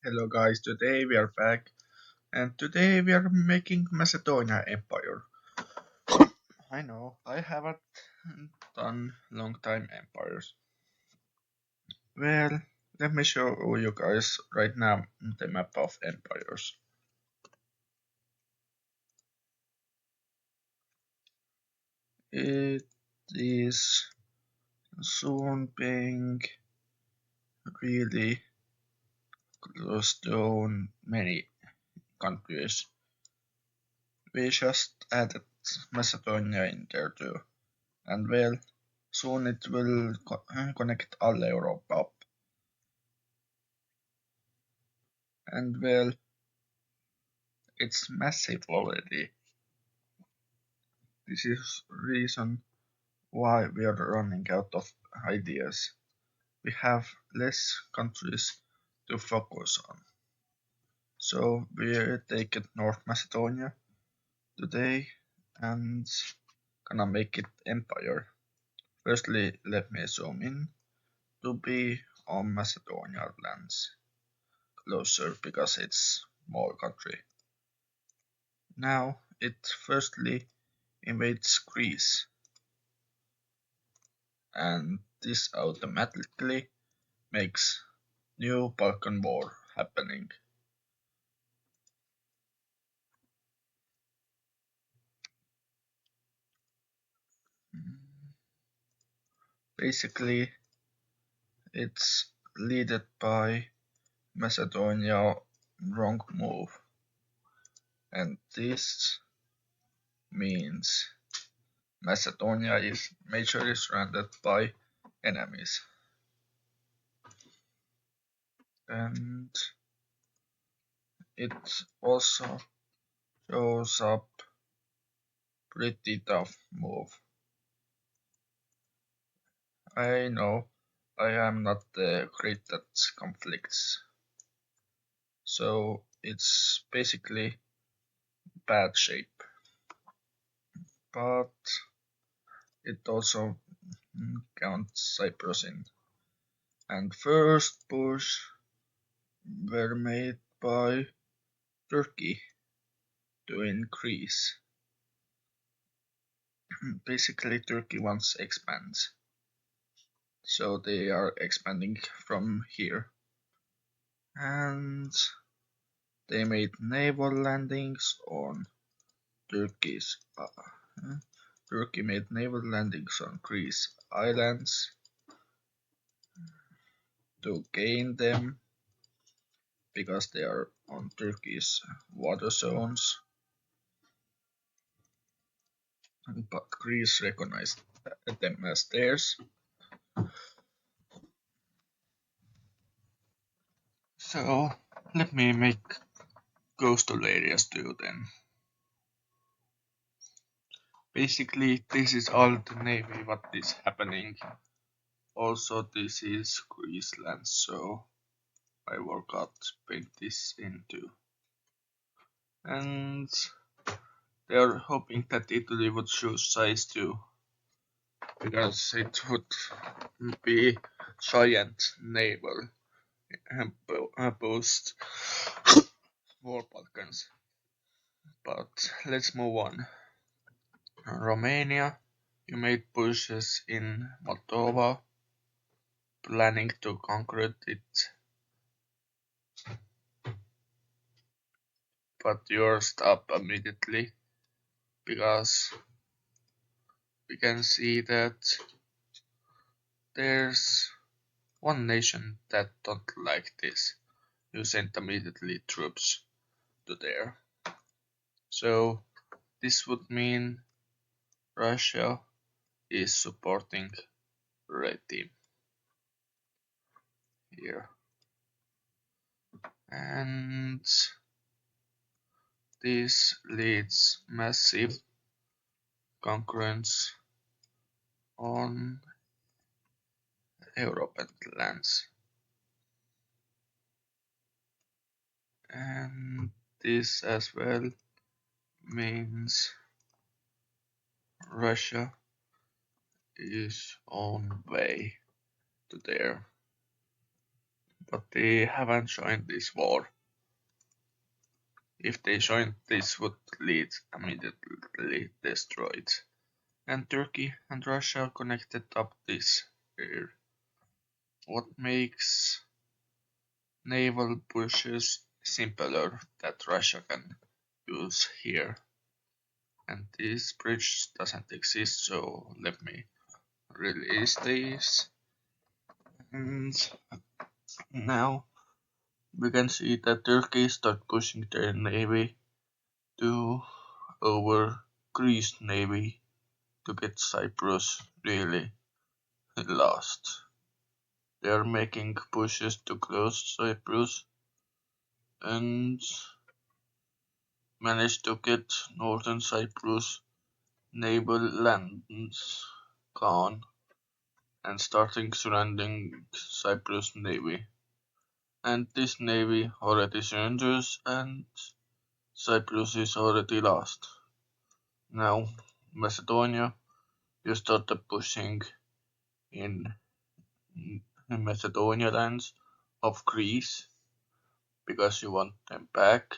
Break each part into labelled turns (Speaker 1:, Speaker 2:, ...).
Speaker 1: Hello guys, today we are back and today we are making Macedonia Empire. I know, I haven't done long time empires. Well, let me show you guys right now the map of empires. It is soon being really close to many countries. We just added Macedonia in there too. And well, soon it will connect all Europe up. And well, it's massive already. This is reason why we are running out of ideas. We have less countries to focus on. So we take North Macedonia today and gonna make it empire. Firstly, let me zoom in to be on Macedonia lands closer because it's more country. Now it firstly invades Greece, and this automatically makes new Balkan War happening. Basically, it's led by Macedonia wrong move, and this means Macedonia is majorly surrounded by enemies, and it also shows up pretty tough move. I know I am not great at conflicts, so it's basically bad shape, but it also counts Cyprus in. And first push were made by Turkey to increase. Basically, Turkey wants expands, so they are expanding from here, and they made naval landings on Turkey's. Turkey made naval landings on Greece islands to gain them because they are on Turkey's water zones, but Greece recognized them as theirs. So let me make coastal areas too then. Basically, this is all the navy what is happening. Also, this is Greece land, so I forgot to paint this into. And they are hoping that Italy would choose size too, because it would be giant naval boost for Balkans. But let's move on. Romania, you made pushes in Moldova, planning to conquer it, but you're stopped immediately because we can see that there's one nation that don't like this. You sent immediately troops to there. So this would mean Russia is supporting red team here. And this leads massive concurrence on European lands. And this as well means Russia is on way to there. but they haven't joined this war. If they joined, this would lead immediately destroyed. And Turkey and Russia connected up this year. What makes naval pushes simpler that Russia can use here. And this bridge doesn't exist, so let me release this. And now we can see that Turkey start pushing their navy to over Greece navy to get Cyprus really lost. They are making pushes to close Cyprus and manage to get northern Cyprus naval lands gone and starting surrounding Cyprus navy. And this navy already surrenders and Cyprus is already lost. Now Macedonia, you started pushing in Macedonia lands of Greece because you want them back,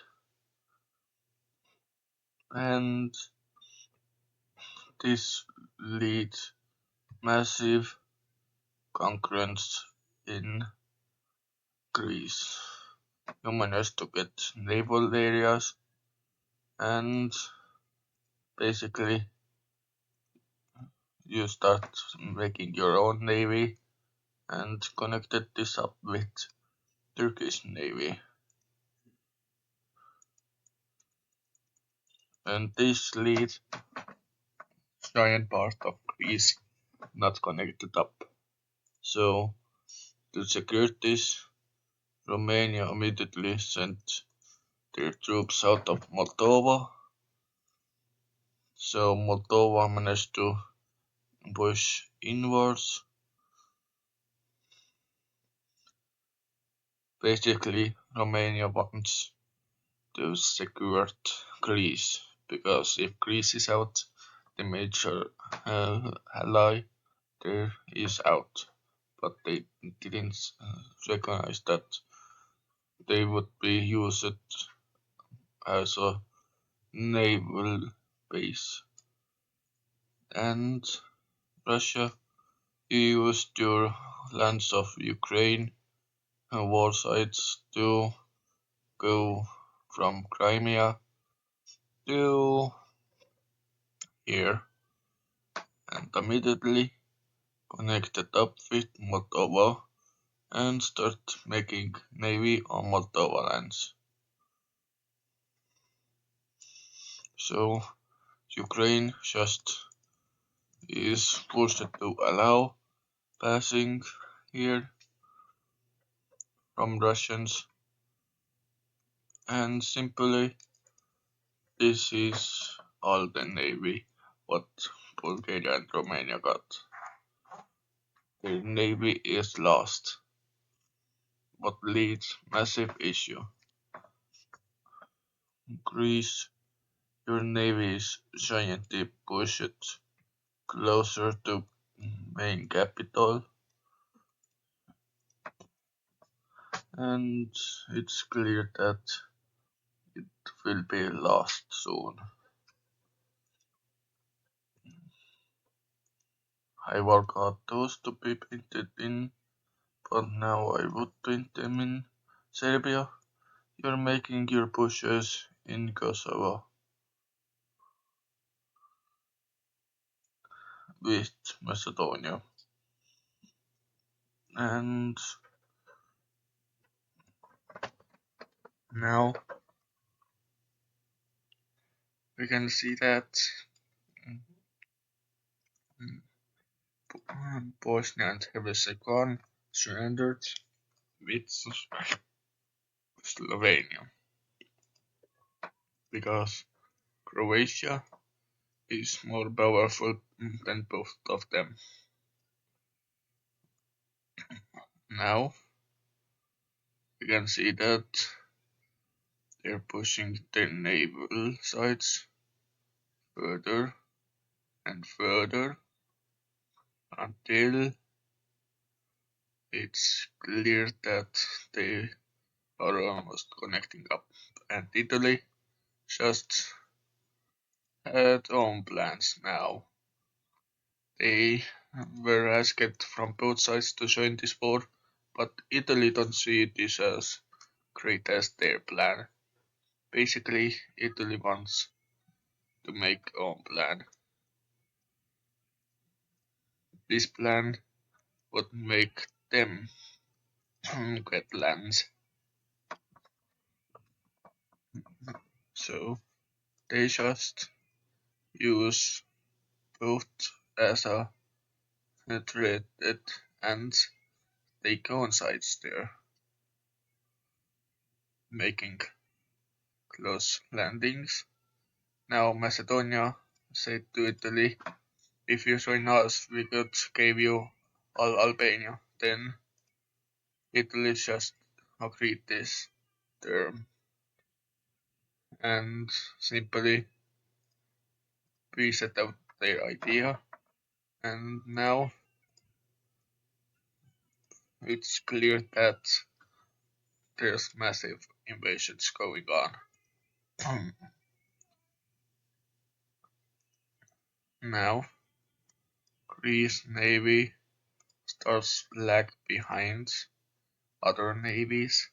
Speaker 1: and this leads massive concurrence in Greece. You manage to get naval areas and basically you start making your own navy and connected this up with Turkish navy. And this leads giant part of Greece not connected up. So to secure this, Romania immediately sent their troops out of Moldova. So Moldova managed to push inwards. Basically, Romania wants to secure Greece because if Greece is out, the major ally there is out. But they didn't recognize that they would be used as a naval base. And Russia used your lands of Ukraine and war sites to go from Crimea to here and immediately connected up with Moldova and start making navy on Moldova lands. So Ukraine just is forced to allow passing here from Russians, and simply this is all the navy what Bulgaria and Romania got. Their navy is lost, what leads massive issue. Greece, your navy is giantly pushed closer to main capital, and it's clear that it will be lost soon. I forgot those to be painted in, but now I would paint them in Serbia. You're making your pushes in Kosovo with Macedonia, and now we can see that Bosnia and Herzegovina surrendered with Slovenia because Croatia is more powerful than both of them. Now we can see that they're pushing their naval sites further and further until it's clear that they are almost connecting up, and Italy just had own plans now. They were asked from both sides to join this war, but Italy don't see this as great as their plan. Basically, Italy wants to make own plan. This plan would make them get lands, so they just use both as a threat and they coincides there, making close landings. Now Macedonia said to Italy, if you join us, we could give you all Albania. Then Italy just agreed this term and simply reset out their idea. And now it's clear that there's massive invasions going on. Now Greece navy starts lag behind other navies,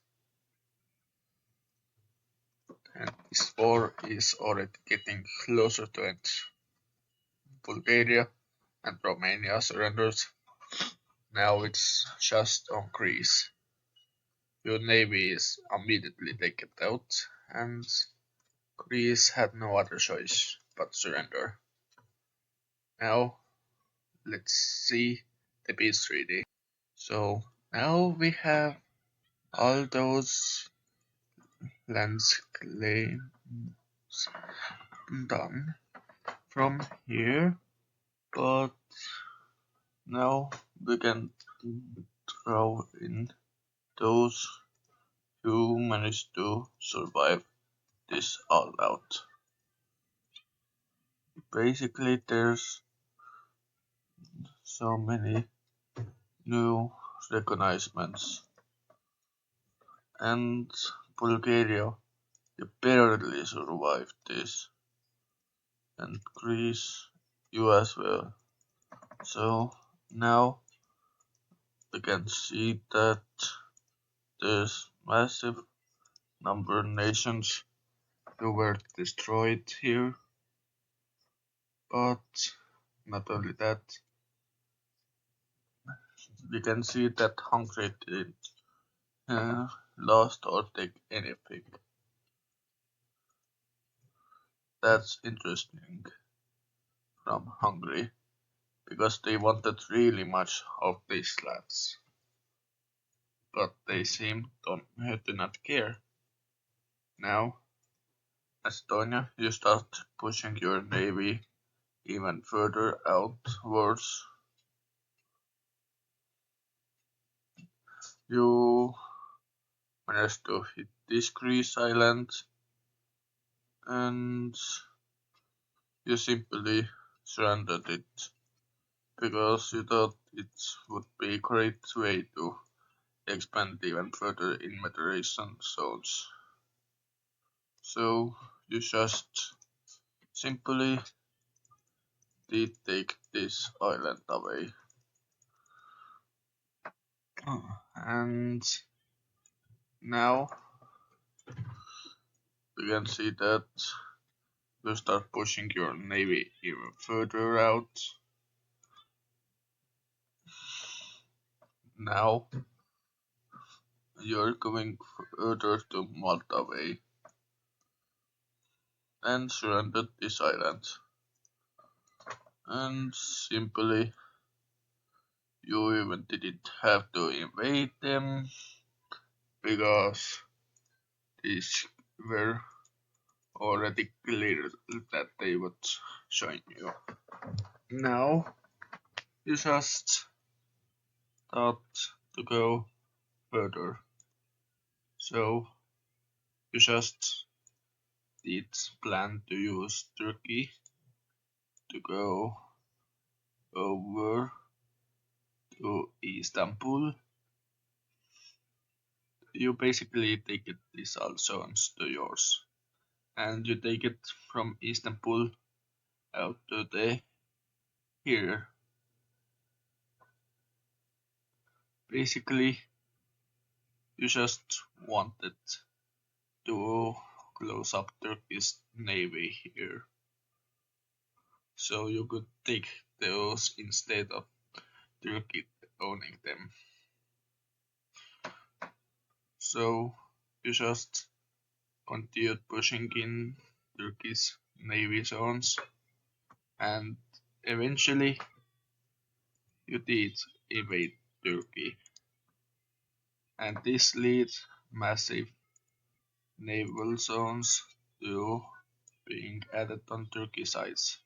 Speaker 1: and this war is already getting closer to end. Bulgaria and Romania surrenders. Now it's just on Greece. Your navy is immediately taken out, and Greece had no other choice but surrender. Now let's see the peace treaty. So now we have all those lands claims done from here, but now we can throw in those who managed to survive this all out. Basically, there's so many new recognizements, and Bulgaria barely survived this, and Greece, you as well. So now we can see that there's massive number of nations who were destroyed here, but not only that, we can see that Hungary didn't lost or take anything. That's interesting from Hungary because they wanted really much of these lands, but they seem to not care. Now, Estonia, you start pushing your navy even further outwards. You managed to hit this Greece island, and you simply surrendered it because you thought it would be a great way to expand even further in Mediterranean zones. So you just simply did take this island away. And now you can see that you start pushing your navy even further out. Now you're going further to Malta Bay and surrendered this island. And simply you even didn't have to invade them because these were already clear that they would join you. Now you just thought to go further. So you just did plan to use Turkey to go over to Istanbul you basically take it these all zones to yours, and you take it from Istanbul out to the here. Basically, you just wanted to close up Turkish navy here, so you could take those instead of Turkey owning them. So you just continued pushing in Turkey's navy zones, and eventually you did invade Turkey, and this leads massive naval zones to being added on Turkey's sides.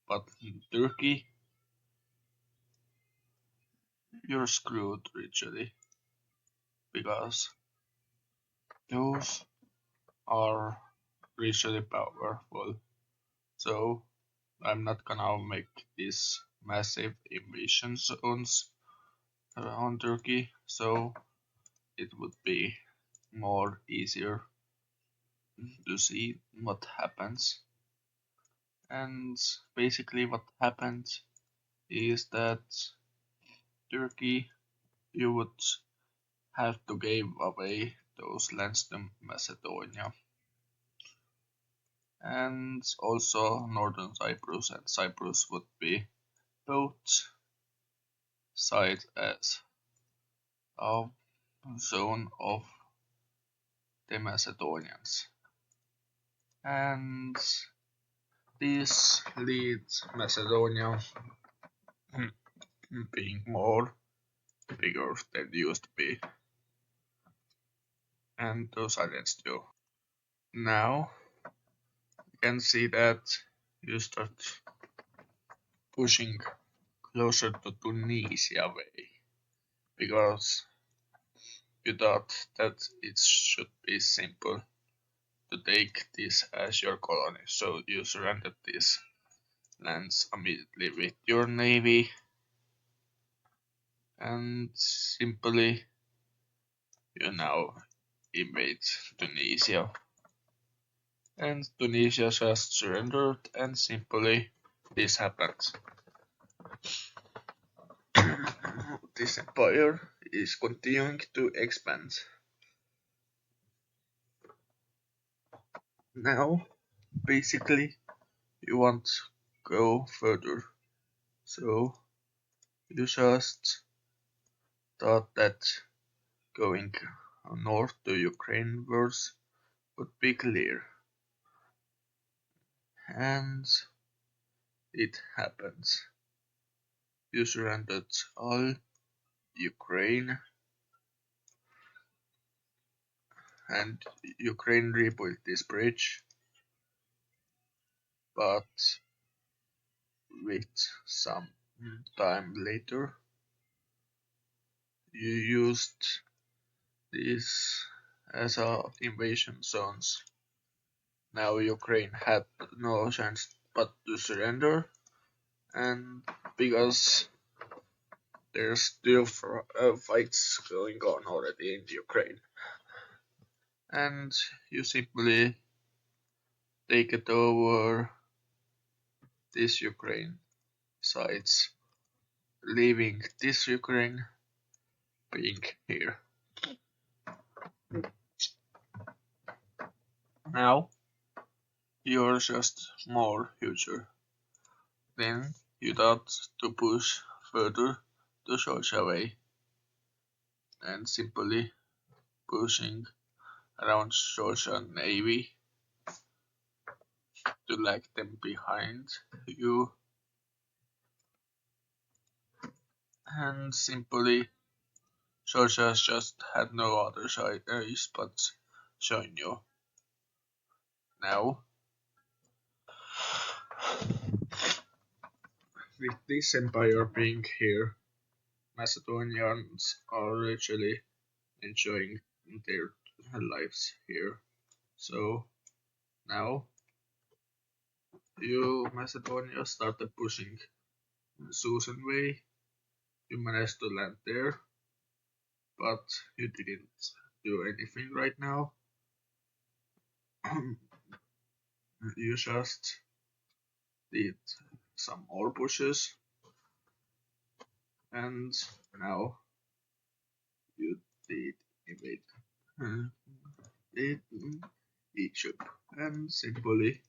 Speaker 1: But in Turkey, you're screwed literally, because those are literally powerful. So I'm not gonna make these massive invasion zones around Turkey, so it would be more easier to see what happens. And basically, what happens is that Turkey, you would have to give away those lands to Macedonia, and also northern Cyprus and Cyprus would be both sides as a zone of the Macedonians. And this leads Macedonia being more bigger than it used to be, and those islands too. Now you can see that you start pushing closer to Tunisia way, because you thought that it should be simple to take this as your colony, so you surrendered these lands immediately with your navy, and simply you now invade Tunisia. And Tunisia just surrendered, and simply this happened. This empire is continuing to expand. Now, basically, you want to go further, so you just thought that going north to Ukraine verse would be clear, and it happens. You surrendered all Ukraine, and Ukraine rebuilt this bridge, but with some time later, you used this as a invasion zones. Now Ukraine had no chance but to surrender, and because there's still fights going on already in Ukraine, and you simply take it over this Ukraine sides, leaving this Ukraine being here. Now you're just more future. Then you thought to push further to Georgia way, and simply pushing around Georgia Navy to lag them behind you, and simply Georgia just had no other choice but join you. Now, with this empire being here, Macedonians are actually enjoying their lives here. So now you Macedonia started pushing Susan way. You managed to land there, but you didn't do anything right now. You just did some more pushes, and now you did invade uh, it, Egypt, and simply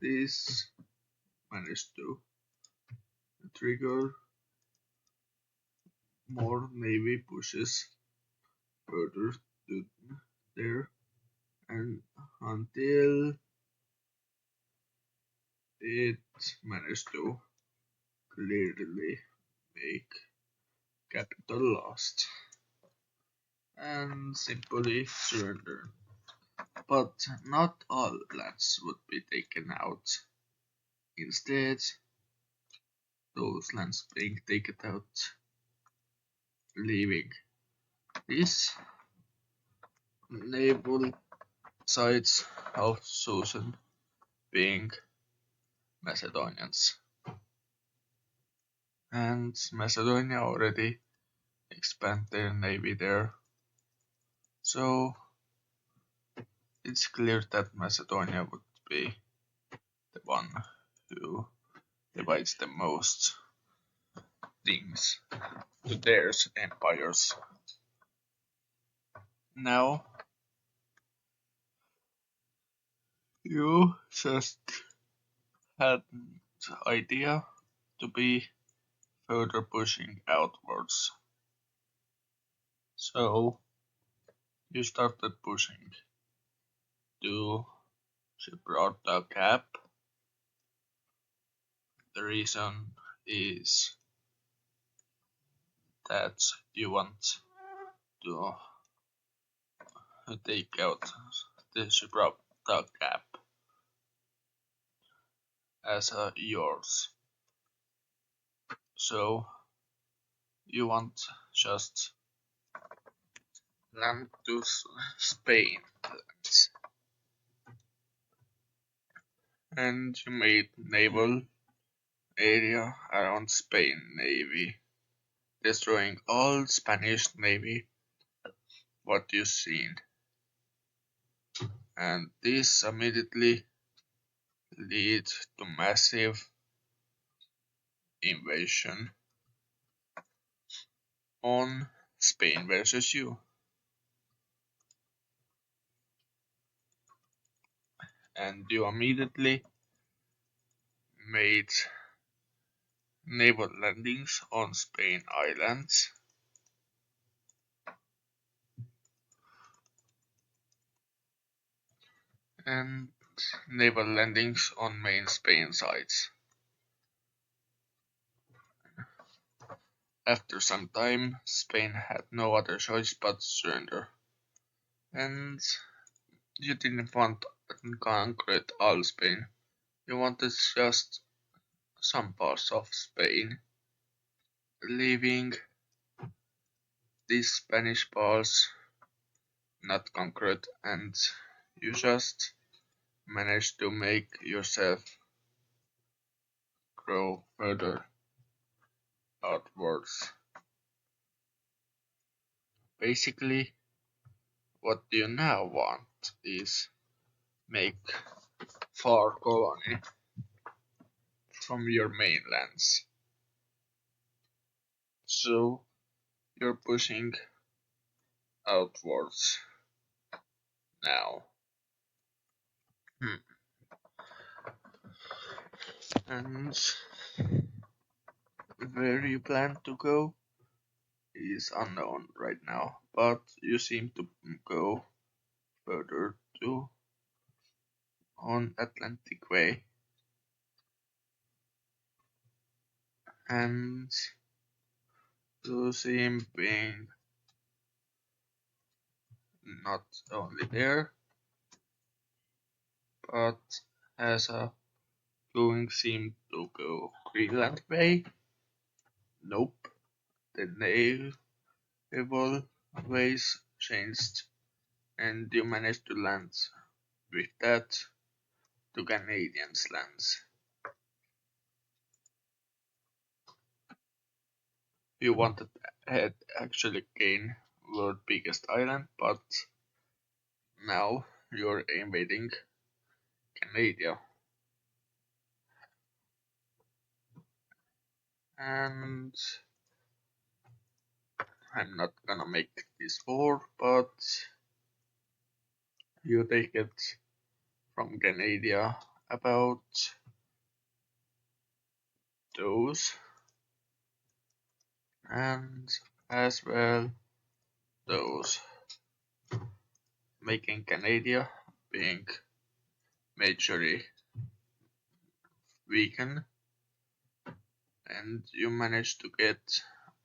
Speaker 1: this managed to trigger more navy pushes further to there, and until it managed to clearly make capital lost and simply surrender. But not all lands would be taken out. Instead, those lands being taken out, leaving these naval sites of Susan being Macedonians. And Macedonia already expand their navy there. So it's clear that Macedonia would be the one who divides the most things to their empires. Now you just had the idea to be further pushing outwards. So you started pushing to Gibraltar Gap. The reason is that you want to take out the Gibraltar Gap as yours. So you want just land to Spain, and you made naval area around Spain Navy, destroying all Spanish Navy what you seen, and this immediately lead to massive invasion on Spain versus you, and you immediately made naval landings on Spain islands and naval landings on main Spain sites. After some time, Spain had no other choice but to surrender, and you didn't want to conquer all Spain. You wanted just some parts of Spain, leaving these Spanish parts not conquered, and you just managed to make yourself grow further outwards. Basically, what you now want is make far colony from your mainlands. So you're pushing outwards now. Hmm. And where you plan to go is unknown right now, but you seem to go further to on Atlantic Way, and you seem being not only there, but as a going seem to go Greenland Way. Nope, the naval ways changed, and you managed to land with that to Canadians' lands. You wanted had actually gain world biggest island, but now you're invading Canada. And I'm not gonna make this war, but you take it from Canada about those, and as well those, making Canada being majorly weakened, and you manage to get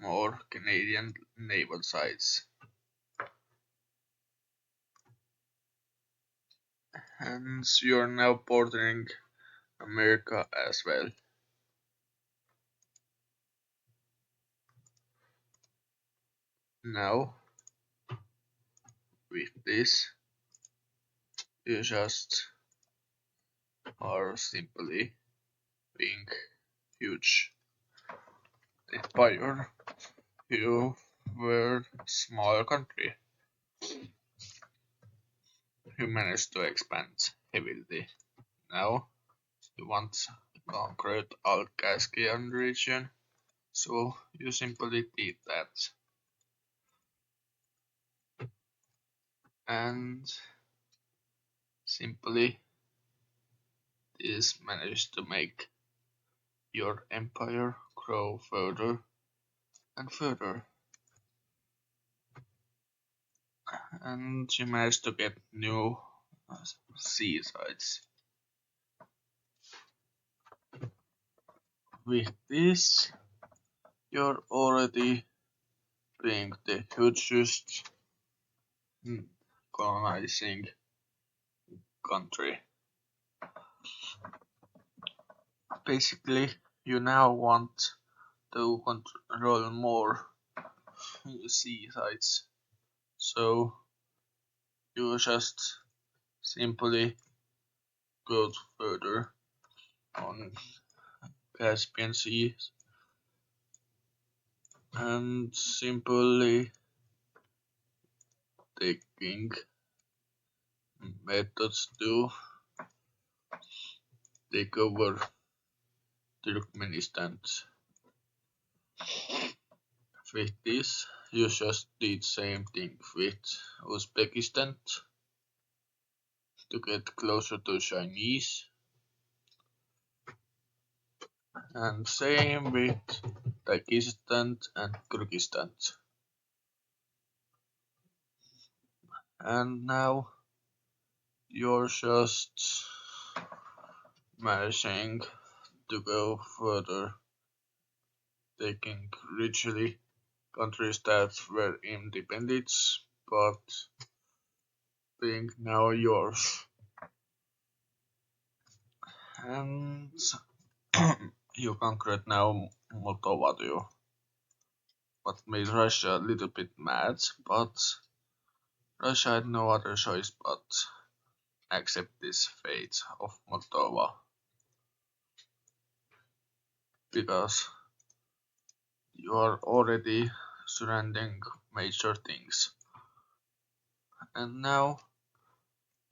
Speaker 1: more Canadian naval sites. And you're now bordering America as well. Now, with this, you just are simply being huge empire. You were a small country. You managed to expand heavily. Now, you want to conquer all Caspian region, so you simply did that. And simply this managed to make your empire grow further and further. And you managed to get new sea sites. With this, you're already being the hugest colonizing country. Basically, you now want to control more sea sites. So you just simply go further on Caspian Sea and simply taking methods to take over Turkmenistan. With this, you just did same thing with Uzbekistan to get closer to Chinese, and same with Tajikistan and Kyrgyzstan. And now you're just managing to go further, taking richly countries that were independent but being now yours. And you conquered now Moldova too. What made Russia a little bit mad, but Russia had no other choice but accept this fate of Moldova because you are already surrounding major things. And now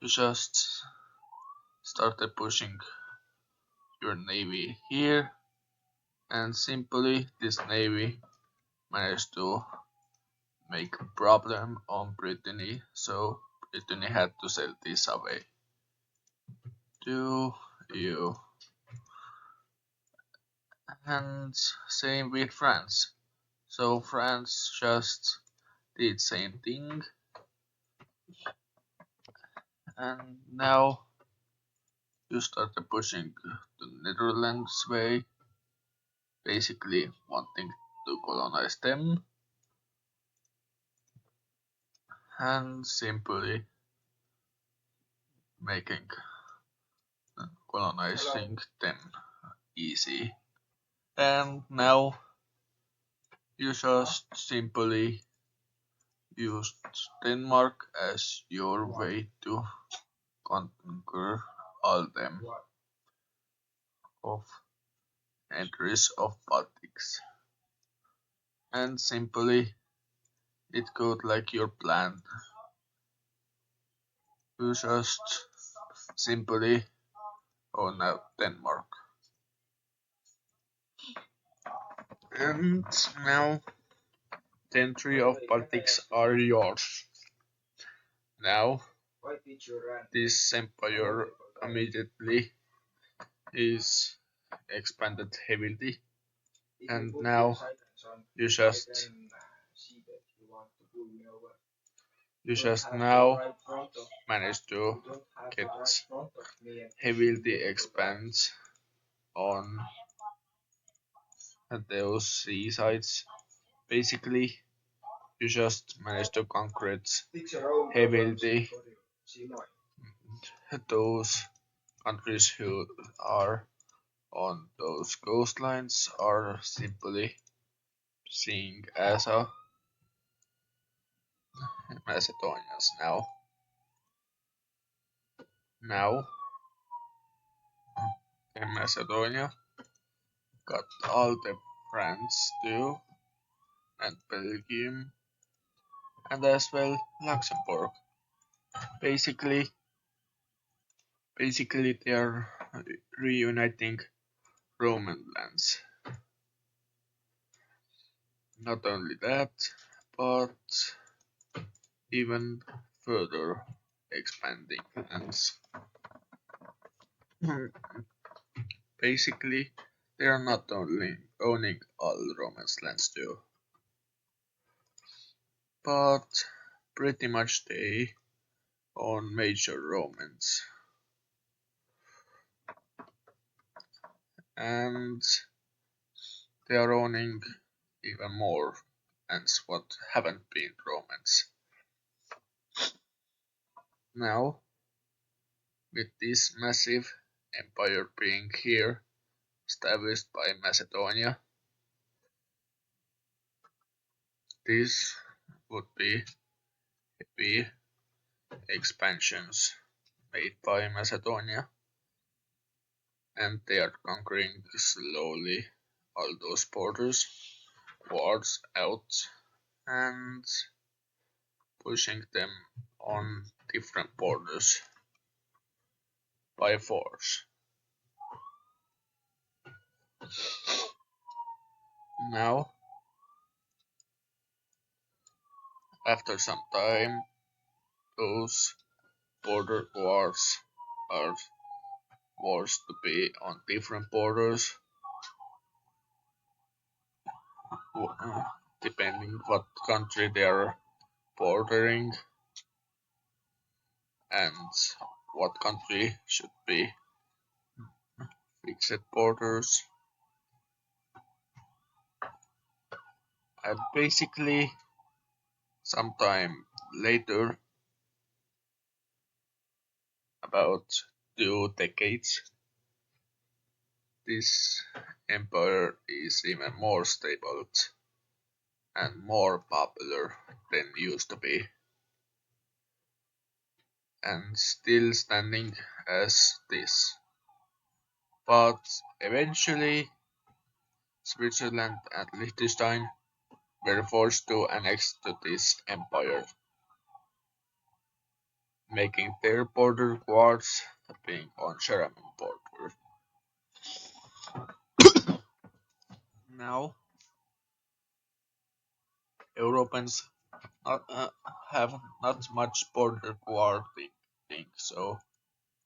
Speaker 1: you just started pushing your navy here, and simply this navy managed to make a problem on Brittany, so Brittany had to sail this away to you. And same with France. So France just did same thing, and now you started pushing the Netherlands way, basically wanting to colonize them, and simply making colonizing them easy. And now you just simply used Denmark as your way to conquer all them of entries of Baltics. and simply it goes like your plan. You just simply own out Denmark. And now the of politics are yours. Now this empire immediately is expanded heavily, and now you just you just now manage to get heavily expands on those seasides. Basically, you just manage to conquer heavily those countries who are on those coastlines are simply seen as a Macedonians now. Now, in Macedonia got all the France too, and Belgium, and as well Luxembourg. Basically, basically they are reuniting Roman lands. Not only that, but even further expanding lands. Basically, they are not only owning all Romance lands too, but pretty much they own major Romans. And they are owning even more lands what haven't been Romans. Now, with this massive empire being here, established by Macedonia, this would be heavy expansions made by Macedonia, and they are conquering slowly all those borders wards out and pushing them on different borders by force. Now, after some time, those border wars are forced to be on different borders, depending what country they are bordering and what country should be fixed borders. And basically, sometime later, about 2 decades, this empire is even more stable and more popular than used to be, and still standing as this. But eventually, Switzerland and Liechtenstein were forced to annex to this empire, making their border wars being on German border. Now, Europeans have not much border war thing, so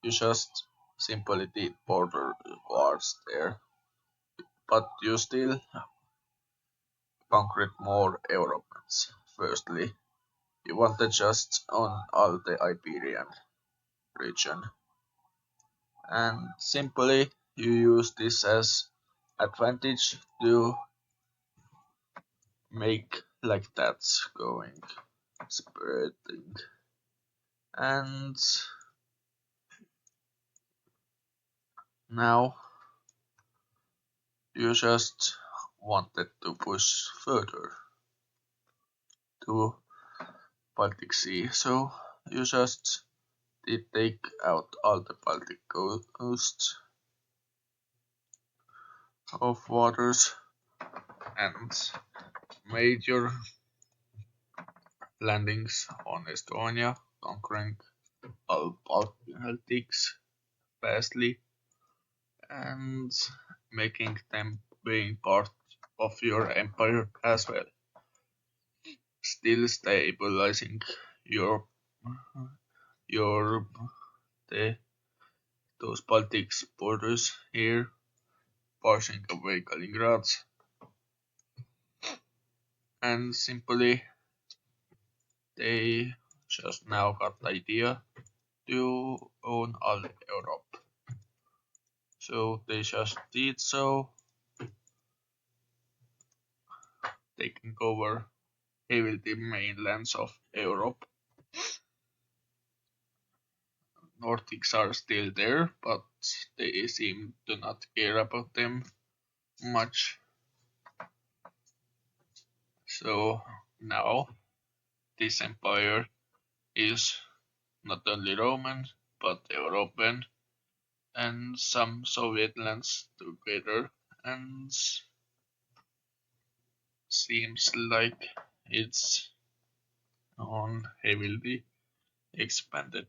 Speaker 1: you just simply did border wars there, but you still conquered more Europeans. Firstly, you wanted just on all the Iberian region, and simply you use this as advantage to make like that's going spreading, and now you just wanted to push further to Baltic Sea, so you just did take out all the Baltic coast of waters and major landings on Estonia, conquering all Baltics vastly and making them being part of your empire as well, still stabilizing Europe, Europe, the, those Baltics borders here, pushing away Kaliningrad, and simply they just now got the idea to own all Europe. So they just did so, taking over heavily the mainlands of Europe. Nordics are still there, but they seem to not care about them much. So now this empire is not only Roman but European and some Soviet lands together, and seems like it's on heavily expanded.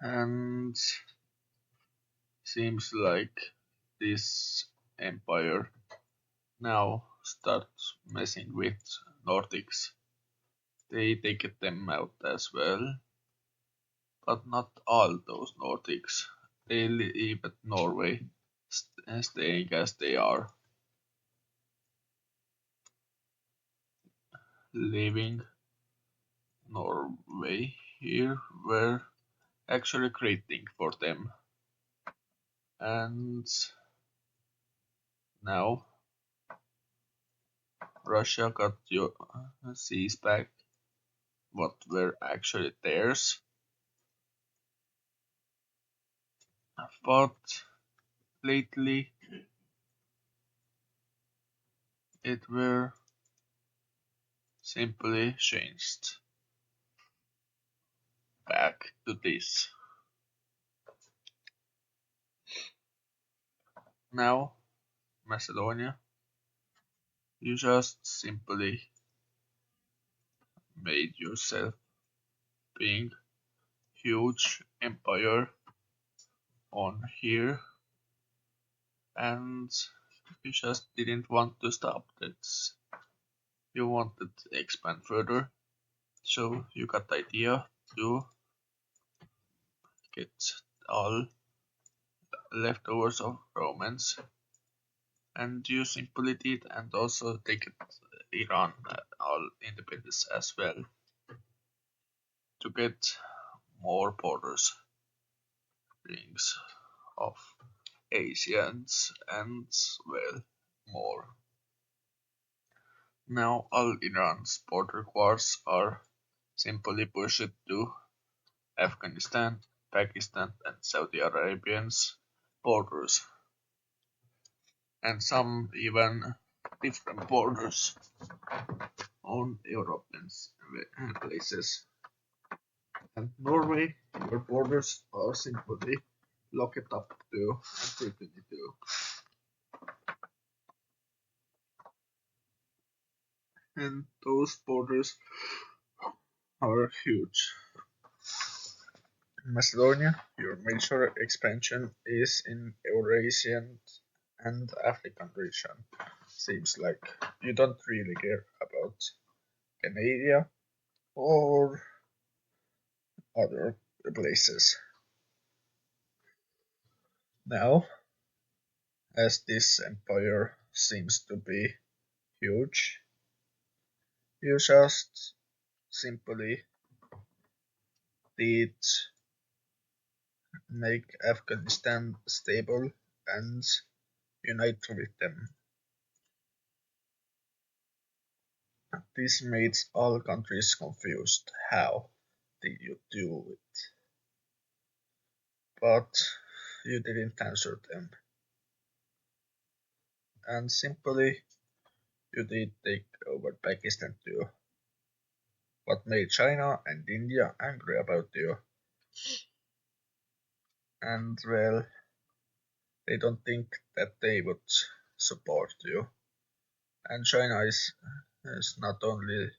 Speaker 1: And seems like this empire now starts messing with Nordics. They take them out as well, but not all those Nordics. They leave at Norway, staying as they are, leaving Norway here were actually creating for them. And now Russia got your seas back, what were actually theirs, but lately it were simply changed back to this. Now, Macedonia, you just simply made yourself being huge empire on here, and you just didn't want to stop that. You wanted to expand further, so you got the idea to get all leftovers of Romans, and you simply did, and also take Iran all independence as well to get more borders, rings of Asians, and well more. Now all Iran's border wars are simply pushed to Afghanistan, Pakistan, and Saudi Arabian's borders, and some even different borders on European places. And Norway, your borders are simply locked up to 2022. And those borders are huge. In Macedonia, your major expansion is in Eurasian and African region. Seems like you don't really care about Canada or other places. Now, as this empire seems to be huge, you just simply did make Afghanistan stable and unite with them. This made all countries confused. How did you do it? But you didn't answer them, and simply you did take over Pakistan too. What made China and India angry about you? And well, They don't think that they would support you. And China is not only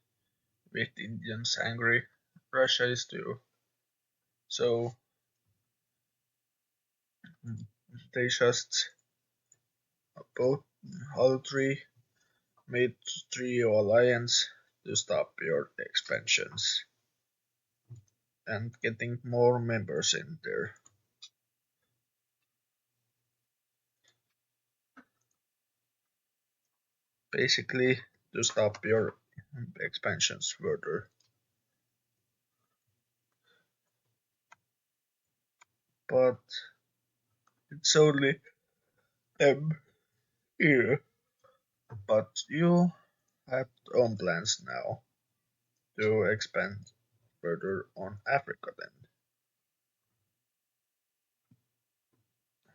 Speaker 1: with Indians angry, Russia is too. So they just both all three made three alliance to stop your expansions and getting more members in there. Basically to stop your expansions further. But it's only them here. But you have own plans now to expand further on Africa then.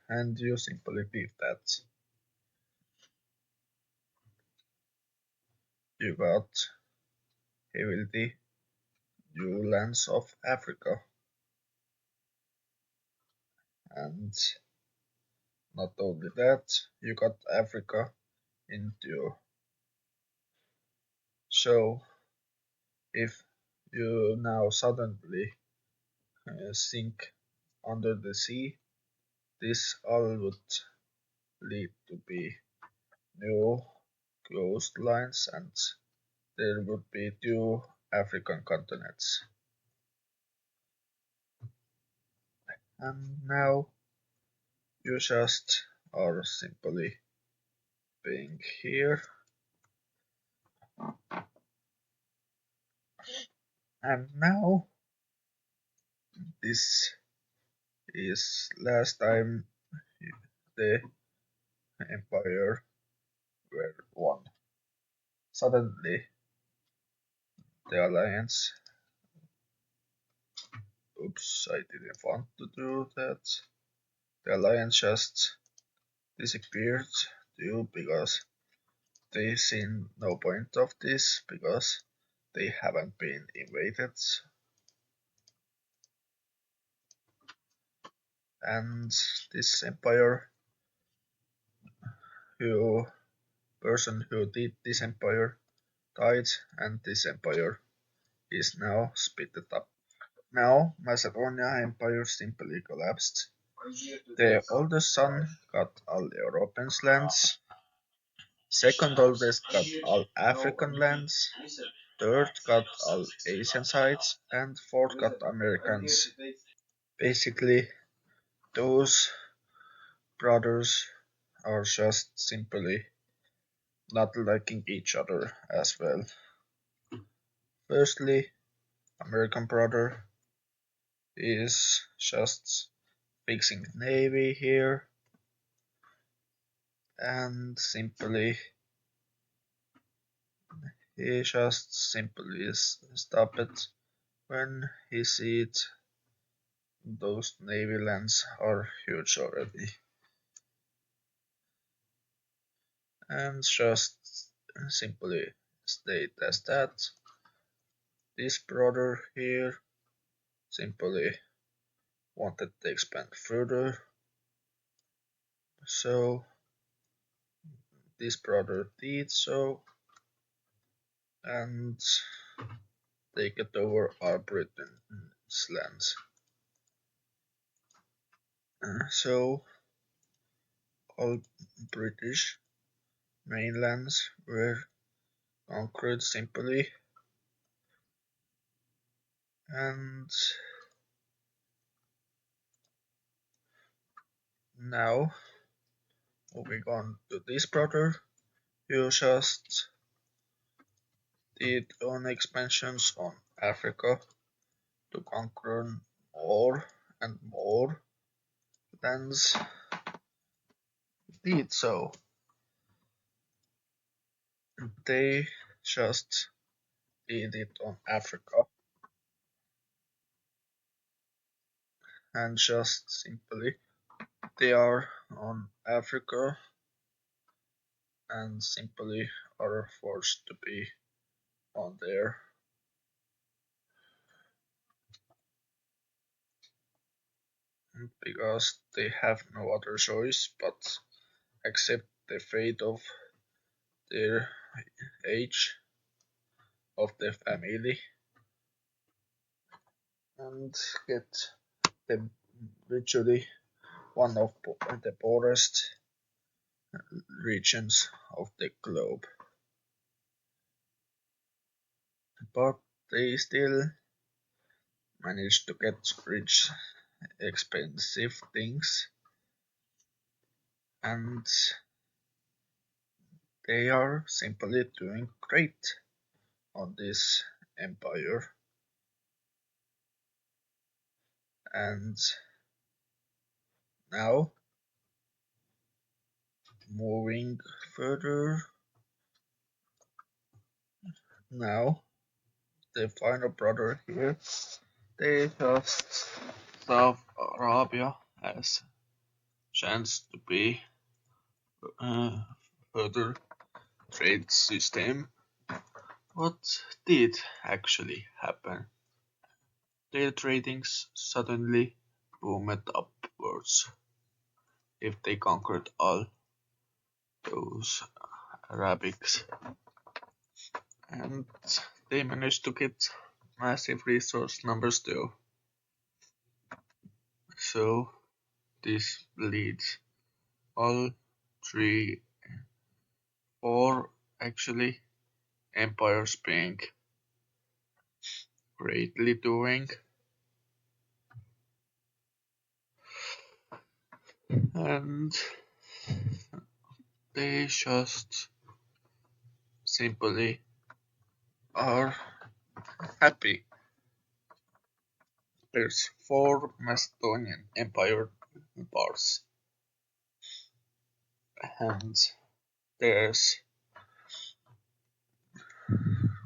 Speaker 1: And you simply did that. You got heavily new lands of Africa, and not only that, you got Africa into. So if you now suddenly sink under the sea, this all would lead to be new coastlines and there would be two African continents. And now you just are simply being here. And now this is last time the empire were won. Suddenly the alliance, oops, I didn't want to do that. The alliance just disappeared too because they see no point of this because they haven't been invaded and this empire who person who did this empire died and this empire is now split up. Now Macedonia empire simply collapsed. The oldest son got all European lands, second oldest got all African lands, third got all Asian sites, and fourth got Americans. Basically, those brothers are just simply not liking each other as well. Firstly, American brother is just fixing the navy here and simply he just simply stop it when he sees those navy lands are huge already and just simply state as that this brother here simply wanted to expand further, so this brother did so and take it over our Britain's lands. So all British mainlands were conquered simply, and now moving on to this brother, who just did own expansions on Africa to conquer more and more lands. Did so. They just did it on Africa and just simply they are on Africa and simply are forced to be on there. because they have no other choice but accept the fate of their age, of their family, and get the virtually one of the poorest regions of the globe. But they still manage to get rich, expensive things, and they are simply doing great on this empire. And now, moving further, now the final brother here, they just South Arabia has chance to be uh, further trade system. What did actually happen? Their tradings suddenly boomed upwards. If they conquered all those Arabics, and they managed to get massive resource numbers too. So this leads all three or actually empires being greatly doing, and they just simply are happy. There's four Macedonian empire parts, and there's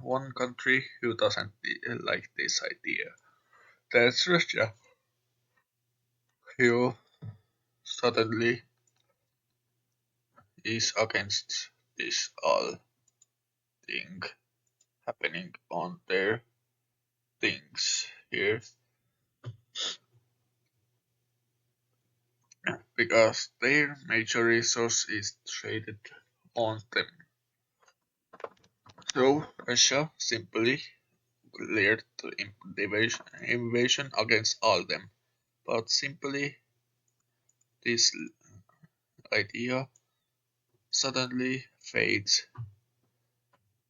Speaker 1: one country who doesn't like this idea. That's Russia, who suddenly is against this all thing happening on their things here because their major resource is traded on them. So Russia simply cleared the invasion against all them. But simply this idea suddenly fades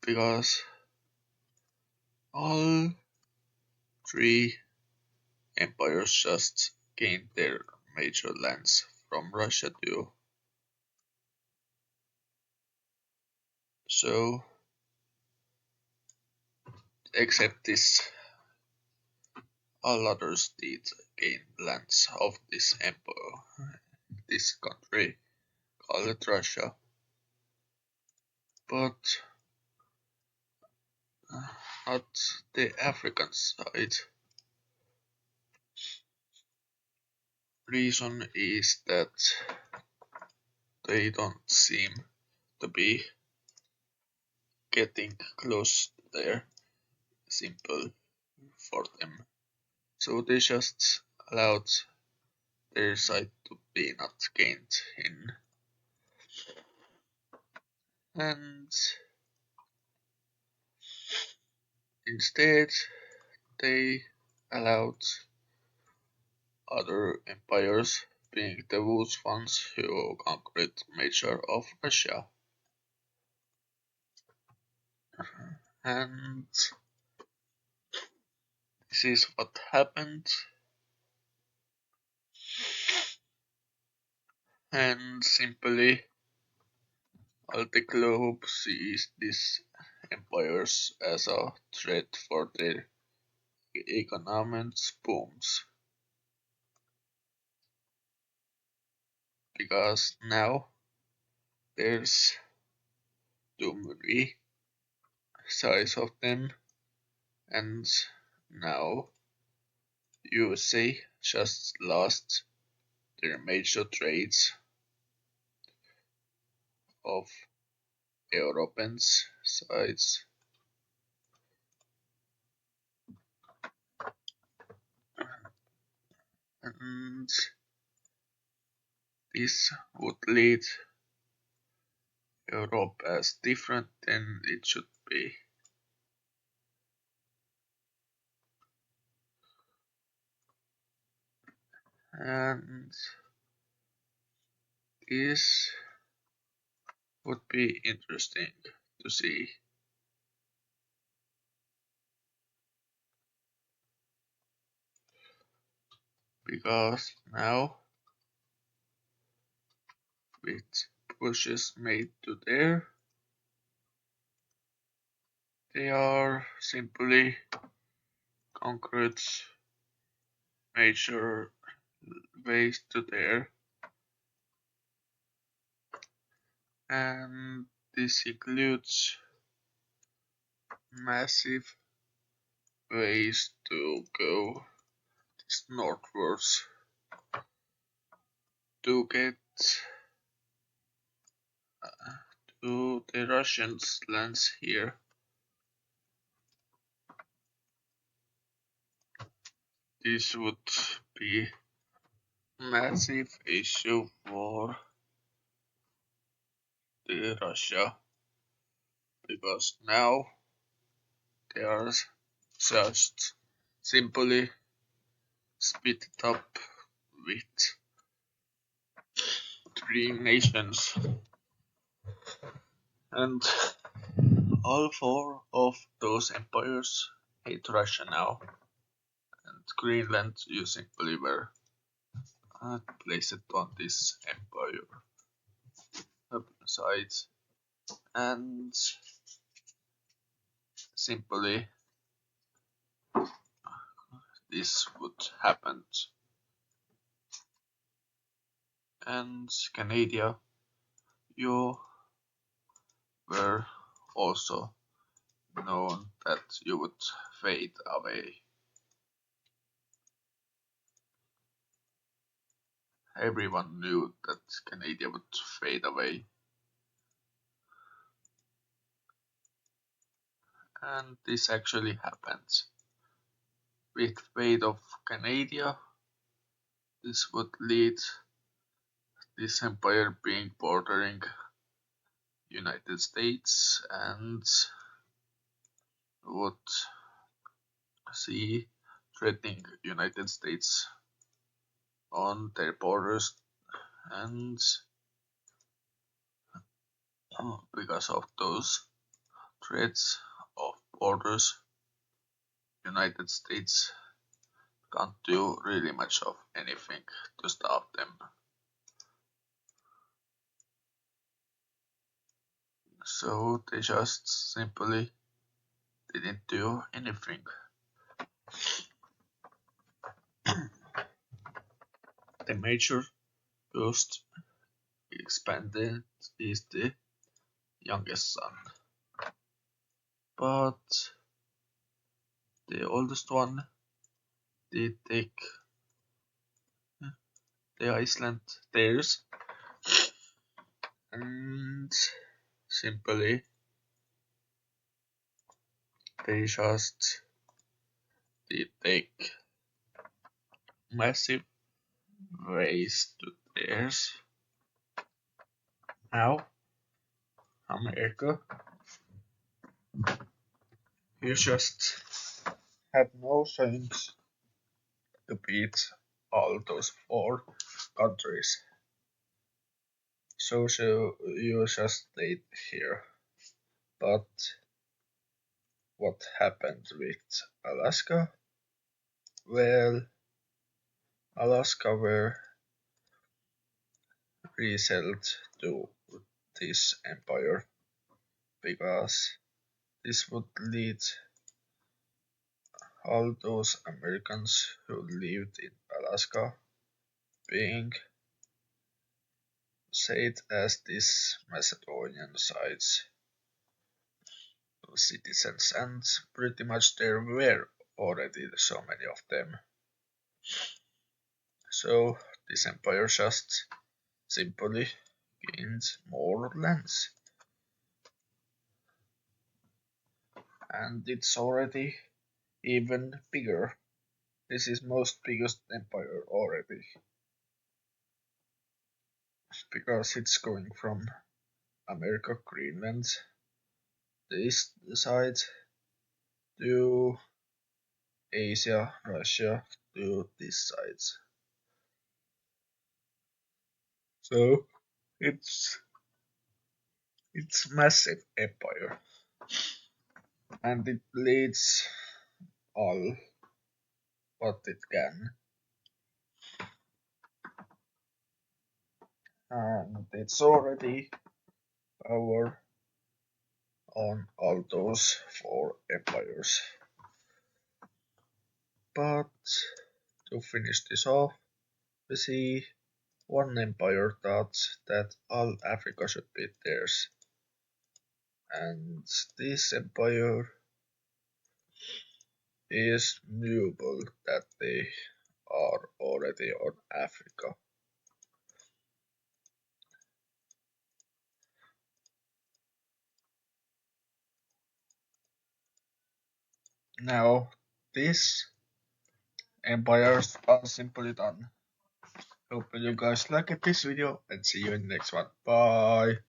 Speaker 1: because all three empires just gained their major lands from Russia too. So except this, all others did gain lands of this empire, this country called Russia. But not the African side. Reason is that they don't seem to be getting close there simple for them. So they just allowed their side to be not gained in. And instead they allowed other empires, being the Woods ones who conquered major of Russia. And this is what happened. And simply all the globe sees these empires as a threat for their economics booms. Because now there's too many size of them, and now USA just lost their major trades of Europeans sides, and This would lead Europe as different than it should be. And this would be interesting to see. Because now, with pushes made to there, they are simply concrete major ways to there, and this includes massive ways to go northwards to get to the Russian lands here. This would be massive issue for the Russia because now they are just simply split up with three nations, and all four of those empires hate Russia now, and Greenland you simply were placed on this empire side, and simply this would happen. And Canada, you were also known that you would fade away. Everyone knew that Canada would fade away. And this actually happens. With fate of Canada, this would lead this empire being bordering United States and would see threatening United States on their borders, and because of those threats of borders, United States can't do really much of anything to stop them. So they just simply didn't do anything. The major ghost expanded is the youngest son, but the oldest one did take the Iceland theirs, and simply they just did take massive ways to theirs. Now America, you just had no chance to beat all those four countries. So you just stayed here. But what happened with Alaska? Well, Alaska were resettled to this empire because this would lead all those Americans who lived in Alaska being said as these Macedonian sides citizens, and pretty much there were already so many of them. So this empire just simply gained more lands, and it's already even bigger. This is most biggest empire already. because it's going from America, Greenland, this side to Asia, Russia to this side. So it's it's massive empire and it leads all what it can, and it's already power on all those four empires. But to finish this off, we see one empire thought that all Africa should be theirs, and this empire is knowable that they are already on Africa. Now, these empires are simply done. Hope you guys liked this video and see you in the next one. Bye!